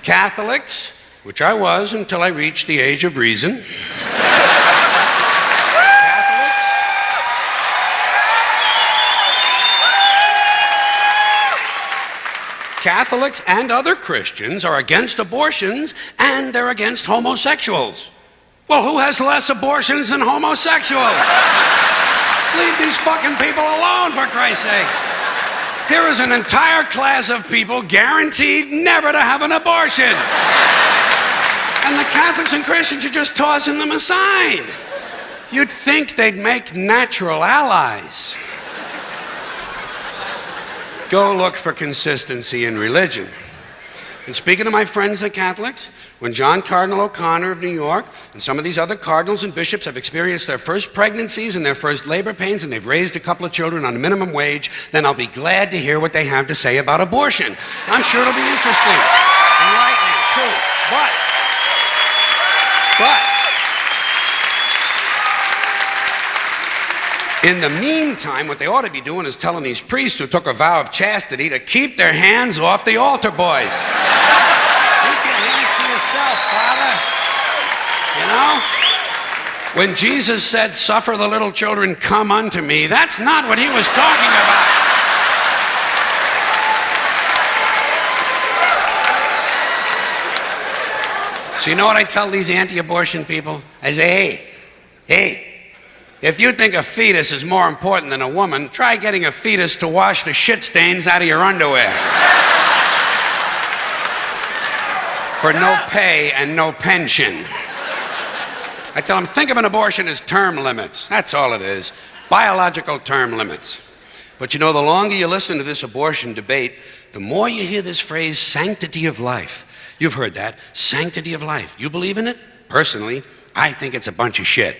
Catholics, which I was until I reached the age of reason. Catholics and other Christians are against abortions, and they're against homosexuals. Well, who has less abortions than homosexuals? Leave these fucking people alone, for Christ's sakes. Here is an entire class of people guaranteed never to have an abortion. And the Catholics and Christians are just tossing them aside. You'd think they'd make natural allies. Go look for consistency in religion. And speaking to my friends, the Catholics, when John Cardinal O'Connor of New York and some of these other cardinals and bishops have experienced their first pregnancies and their first labor pains and they've raised a couple of children on a minimum wage, then I'll be glad to hear what they have to say about abortion. I'm sure it'll be interesting. Enlightening, too. But in the meantime, what they ought to be doing is telling these priests who took a vow of chastity to keep their hands off the altar boys. Keep your hands to yourself, Father. You know? When Jesus said, "Suffer the little children come unto me," that's not what he was talking about. So you know what I tell these anti-abortion people? I say, hey, if you think a fetus is more important than a woman, try getting a fetus to wash the shit stains out of your underwear. For no pay and no pension. I tell them, think of an abortion as term limits. That's all it is. Biological term limits. But you know, the longer you listen to this abortion debate, the more you hear this phrase, sanctity of life. You've heard that, sanctity of life. You believe in it? Personally, I think it's a bunch of shit.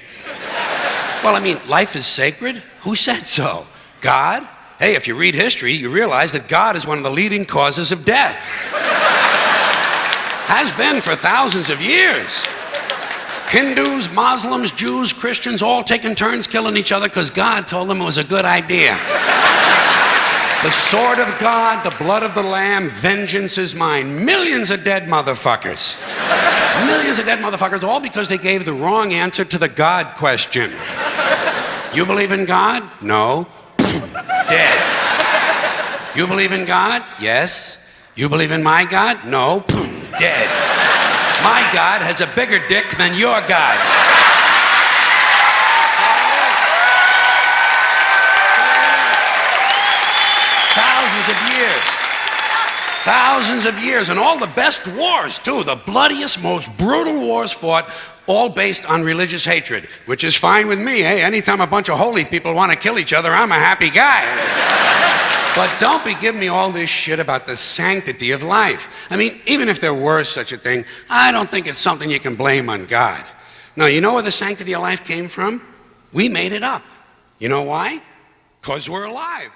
Well, I mean, life is sacred? Who said so? God? Hey, if you read history, you realize that God is one of the leading causes of death. Has been for thousands of years. Hindus, Muslims, Jews, Christians, all taking turns killing each other because God told them it was a good idea. The sword of God, the blood of the Lamb, vengeance is mine. Millions of dead motherfuckers. Millions of dead motherfuckers, all because they gave the wrong answer to the God question. You believe in God? No. Dead. You believe in God? Yes. You believe in my God? No. Dead. My God has a bigger dick than your God. Thousands of years, and all the best wars, too. The bloodiest, most brutal wars fought, all based on religious hatred, which is fine with me. Hey, anytime a bunch of holy people want to kill each other, I'm a happy guy. But don't be giving me all this shit about the sanctity of life. I mean, even if there were such a thing, I don't think it's something you can blame on God. Now, you know where the sanctity of life came from? We made it up. You know why? Because we're alive.